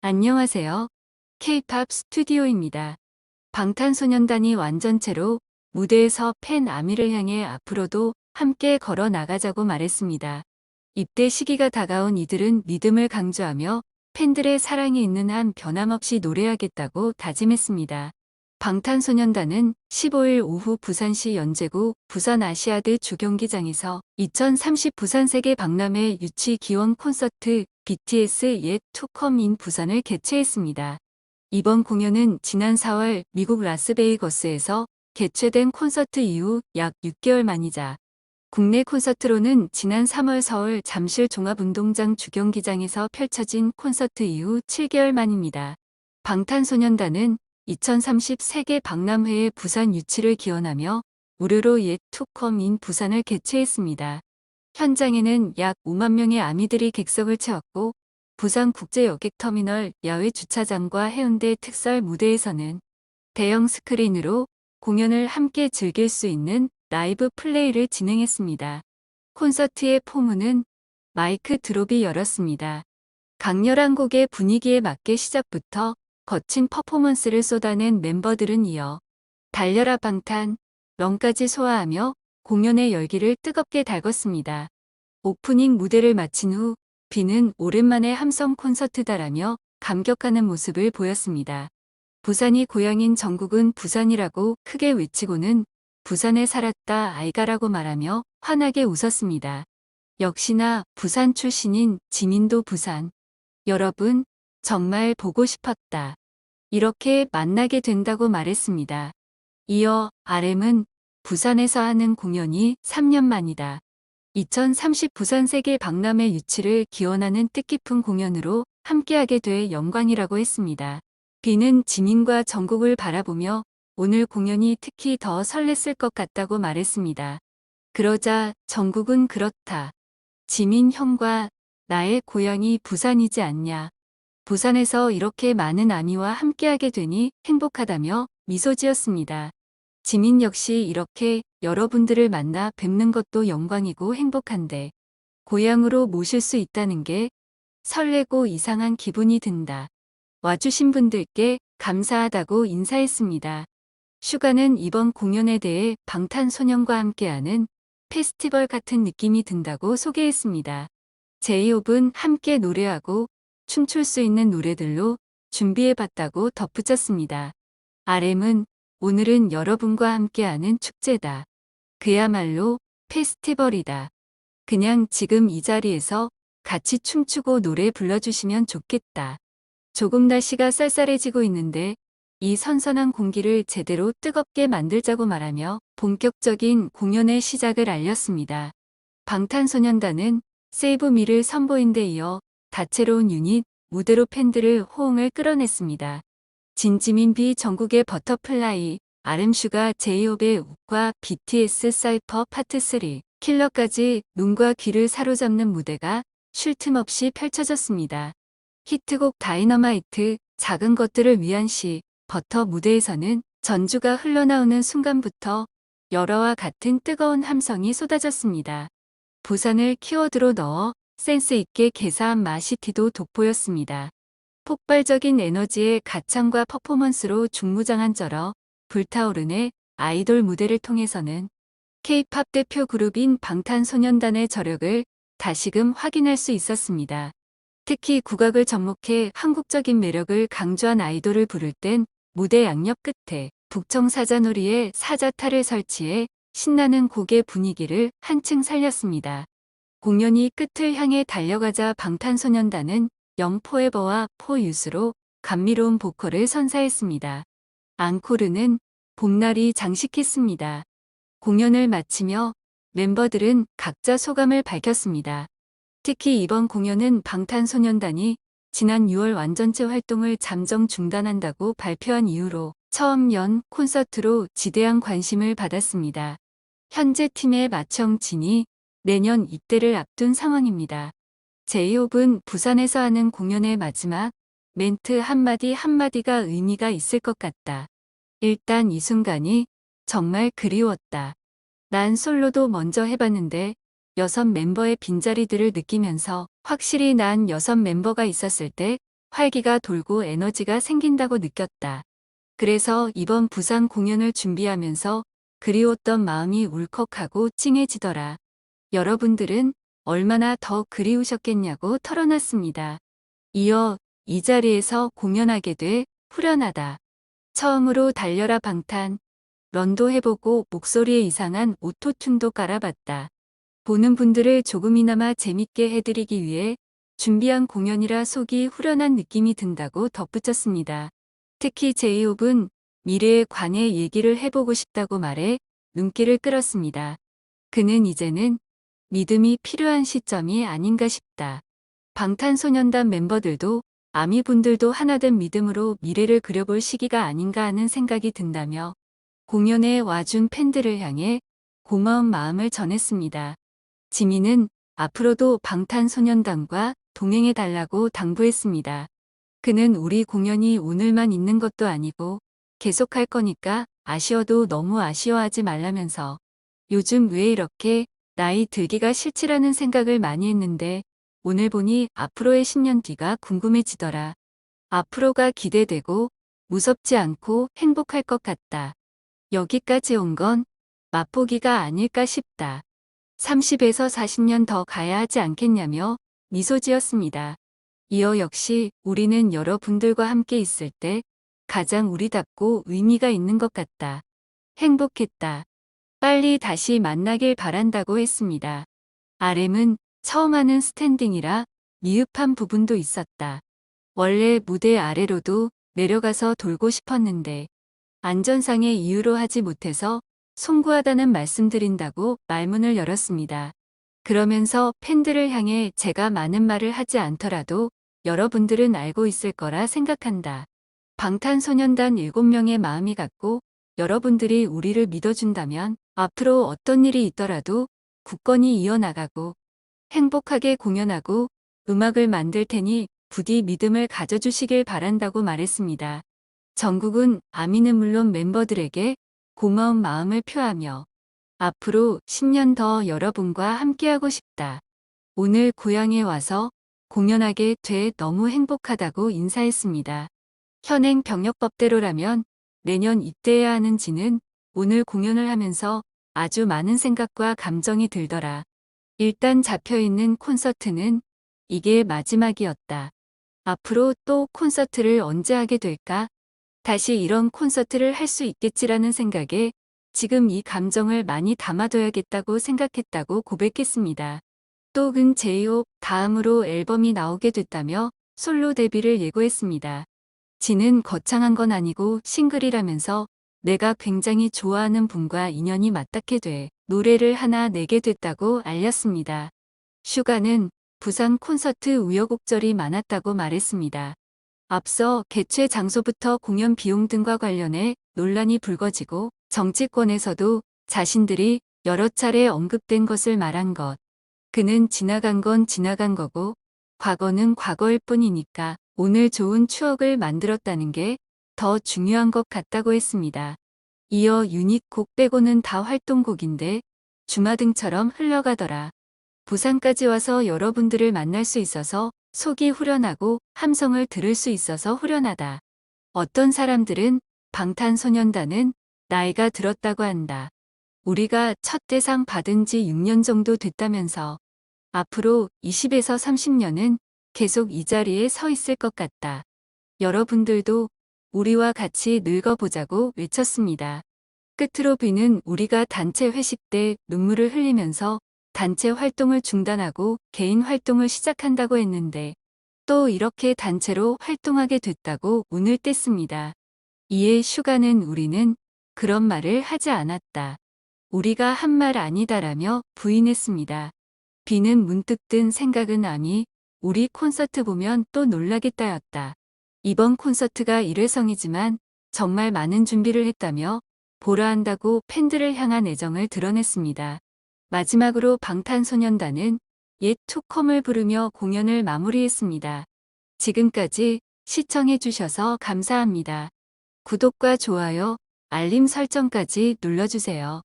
안녕하세요. K-팝 스튜디오입니다. 방탄소년단이 완전체로 무대에서 팬 아미를 향해 앞으로도 함께 걸어 나가자고 말했습니다. 입대 시기가 다가온 이들은 믿음을 강조하며 팬들의 사랑이 있는 한 변함없이 노래하겠다고 다짐했습니다. 방탄소년단은 15일 오후 부산시 연제구 부산 아시아드 주경기장에서 2030 부산 세계 박람회 유치 기원 콘서트 BTS Yet to Come in 부산을 개최했습니다. 이번 공연은 지난 4월 미국 라스베이거스에서 개최된 콘서트 이후 약 6개월 만이자 국내 콘서트로는 지난 3월 서울 잠실 종합운동장 주경기장에서 펼쳐진 콘서트 이후 7개월 만입니다. 방탄소년단은 2030 세계 박람회의 부산 유치를 기원하며 무료로 Yet to Come in 부산을 개최했습니다. 현장에는 약 5만 명의 아미들이 객석을 채웠고 부산국제여객터미널 야외 주차장과 해운대 특설 무대에서는 대형 스크린으로 공연을 함께 즐길 수 있는 라이브 플레이를 진행했습니다. 콘서트의 포문은 마이크 드롭이 열었습니다. 강렬한 곡의 분위기에 맞게 시작부터 거친 퍼포먼스를 쏟아낸 멤버들은 이어 달려라 방탄, 런까지 소화하며 공연의 열기를 뜨겁게 달궜습니다. 오프닝 무대를 마친 후 비는 오랜만에 함성 콘서트다라며 감격하는 모습을 보였습니다. 부산이 고향인 정국은 부산이라고 크게 외치고는 부산에 살았다 아이가라고 말하며 환하게 웃었습니다. 역시나 부산 출신인 지민도 부산. 여러분, 정말 보고 싶었다. 이렇게 만나게 된다고 말했습니다. 이어 RM은 부산에서 하는 공연이 3년 만이다. 2030 부산 세계 박람회 유치를 기원하는 뜻깊은 공연으로 함께하게 돼 영광이라고 했습니다. 비는 지민과 정국을 바라보며 오늘 공연이 특히 더 설렜을 것 같다고 말했습니다. 그러자 정국은 그렇다. 지민 형과 나의 고향이 부산이지 않냐. 부산에서 이렇게 많은 아미와 함께하게 되니 행복하다며 미소 지었습니다. 지민 역시 이렇게 여러분들을 만나 뵙는 것도 영광이고 행복한데 고향으로 모실 수 있다는 게 설레고 이상한 기분이 든다. 와주신 분들께 감사하다고 인사했습니다. 슈가는 이번 공연에 대해 방탄소년과 함께하는 페스티벌 같은 느낌이 든다고 소개했습니다. 제이홉은 함께 노래하고 춤출 수 있는 노래들로 준비해봤다고 덧붙였습니다. RM은 오늘은 여러분과 함께하는 축제다. 그야말로 페스티벌이다. 그냥 지금 이 자리에서 같이 춤추고 노래 불러주시면 좋겠다. 조금 날씨가 쌀쌀해지고 있는데 이 선선한 공기를 제대로 뜨겁게 만들자고 말하며 본격적인 공연의 시작을 알렸습니다. 방탄소년단은 세이브 미를 선보인 데 이어 다채로운 유닛, 무대로 팬들을 호응을 끌어냈습니다. 진지민 비 정국의 버터플라이, RM슈가 제이홉의 욱과 BTS 사이퍼 파트 3, 킬러까지 눈과 귀를 사로잡는 무대가 쉴 틈 없이 펼쳐졌습니다. 히트곡 다이너마이트, 작은 것들을 위한 시, 버터 무대에서는 전주가 흘러나오는 순간부터 열화와 같은 뜨거운 함성이 쏟아졌습니다. 부산을 키워드로 넣어 센스 있게 개사한 마시티도 돋보였습니다. 폭발적인 에너지의 가창과 퍼포먼스로 중무장한 쩔어 불타오르네 아이돌 무대를 통해서는 K-팝 대표 그룹인 방탄소년단의 저력을 다시금 확인할 수 있었습니다. 특히 국악을 접목해 한국적인 매력을 강조한 아이돌을 부를 땐 무대 양옆 끝에 북청 사자놀이에 사자타를 설치해 신나는 곡의 분위기를 한층 살렸습니다. 공연이 끝을 향해 달려가자 방탄소년단은 영포에버와 포유스로 감미로운 보컬을 선사했습니다. 앙코르는 봄날이 장식했습니다. 공연을 마치며 멤버들은 각자 소감을 밝혔습니다. 특히 이번 공연은 방탄소년단이 지난 6월 완전체 활동을 잠정 중단한다고 발표한 이후로 처음 연 콘서트로 지대한 관심을 받았습니다. 현재 팀의 마청진이 내년 입대를 앞둔 상황입니다. 제이홉은 부산에서 하는 공연의 마지막 멘트 한마디 한마디가 의미가 있을 것 같다. 일단 이 순간이 정말 그리웠다. 난 솔로도 먼저 해봤는데 6 멤버의 빈자리들을 느끼면서 확실히 난 6 멤버가 있었을 때 활기가 돌고 에너지가 생긴다고 느꼈다. 그래서 이번 부산 공연을 준비하면서 그리웠던 마음이 울컥하고 찡해지더라. 여러분들은 얼마나 더 그리우셨겠냐고 털어놨습니다. 이어 이 자리에서 공연하게 돼 후련하다. 처음으로 달려라 방탄. 런도 해보고 목소리에 이상한 오토튠도 깔아봤다. 보는 분들을 조금이나마 재밌게 해드리기 위해 준비한 공연이라 속이 후련한 느낌이 든다고 덧붙였습니다. 특히 제이홉은 미래에 관해 얘기를 해보고 싶다고 말해 눈길을 끌었습니다. 그는 이제는 믿음이 필요한 시점이 아닌가 싶다. 방탄소년단 멤버들도 아미분들도 하나된 믿음으로 미래를 그려볼 시기가 아닌가 하는 생각이 든다며 공연에 와준 팬들을 향해 고마운 마음을 전했습니다. 지민은 앞으로도 방탄소년단과 동행해달라고 당부했습니다. 그는 우리 공연이 오늘만 있는 것도 아니고 계속할 거니까 아쉬워도 너무 아쉬워하지 말라면서 요즘 왜 이렇게 나이 들기가 싫지라는 생각을 많이 했는데 오늘 보니 앞으로의 10년 뒤가 궁금해지더라. 앞으로가 기대되고 무섭지 않고 행복할 것 같다. 여기까지 온 건 맛보기가 아닐까 싶다. 30에서 40년 더 가야 하지 않겠냐며 미소 지었습니다. 이어 역시 우리는 여러분들과 함께 있을 때 가장 우리답고 의미가 있는 것 같다. 행복했다. 빨리 다시 만나길 바란다고 했습니다. RM은 처음 하는 스탠딩이라 미흡한 부분도 있었다. 원래 무대 아래로도 내려가서 돌고 싶었는데 안전상의 이유로 하지 못해서 송구하다는 말씀드린다고 말문을 열었습니다. 그러면서 팬들을 향해 제가 많은 말을 하지 않더라도 여러분들은 알고 있을 거라 생각한다. 방탄소년단 7명의 마음이 같고 여러분들이 우리를 믿어준다면 앞으로 어떤 일이 있더라도 굳건히 이어나가고 행복하게 공연하고 음악을 만들 테니 부디 믿음을 가져주시길 바란다고 말했습니다. 정국은 아미는 물론 멤버들에게 고마운 마음을 표하며 앞으로 10년 더 여러분과 함께하고 싶다. 오늘 고향에 와서 공연하게 돼 너무 행복하다고 인사했습니다. 현행 병역법대로라면 내년 입대해야 하는지는 오늘 공연을 하면서 아주 많은 생각과 감정이 들더라. 일단 잡혀있는 콘서트는 이게 마지막이었다. 앞으로 또 콘서트를 언제 하게 될까? 다시 이런 콘서트를 할 수 있겠지라는 생각에 지금 이 감정을 많이 담아둬야겠다고 생각했다고 고백했습니다. 또 근 제이홉 다음으로 앨범이 나오게 됐다며 솔로 데뷔를 예고했습니다. 지는 거창한 건 아니고 싱글이라면서 내가 굉장히 좋아하는 분과 인연이 맞닿게 돼 노래를 하나 내게 됐다고 알렸습니다. 슈가는 부산 콘서트 우여곡절이 많았다고 말했습니다. 앞서 개최 장소부터 공연 비용 등과 관련해 논란이 불거지고 정치권에서도 자신들이 여러 차례 언급된 것을 말한 것. 그는 지나간 건 지나간 거고 과거는 과거일 뿐이니까 오늘 좋은 추억을 만들었다는 게 더 중요한 것 같다고 했습니다. 이어 유닛곡 빼고는 다 활동곡인데 주마등처럼 흘러가더라. 부산까지 와서 여러분들을 만날 수 있어서 속이 후련하고 함성을 들을 수 있어서 후련하다. 어떤 사람들은 방탄소년단은 나이가 들었다고 한다. 우리가 첫 대상 받은 지 6년 정도 됐다면서 앞으로 20에서 30년은 계속 이 자리에 서 있을 것 같다. 여러분들도 우리와 같이 늙어보자고 외쳤습니다. 끝으로 비는 우리가 단체 회식 때 눈물을 흘리면서 단체 활동을 중단하고 개인 활동을 시작한다고 했는데 또 이렇게 단체로 활동하게 됐다고 운을 뗐습니다. 이에 슈가는 우리는 그런 말을 하지 않았다. 우리가 한 말 아니다라며 부인했습니다. 비는 문득 든 생각은 아미 우리 콘서트 보면 또 놀라겠다였다. 이번 콘서트가 1회성이지만 정말 많은 준비를 했다며 보라 한다고 팬들을 향한 애정을 드러냈습니다. 마지막으로 방탄소년단은 옛 투컴을 부르며 공연을 마무리했습니다. 지금까지 시청해주셔서 감사합니다. 구독과 좋아요, 알림 설정까지 눌러주세요.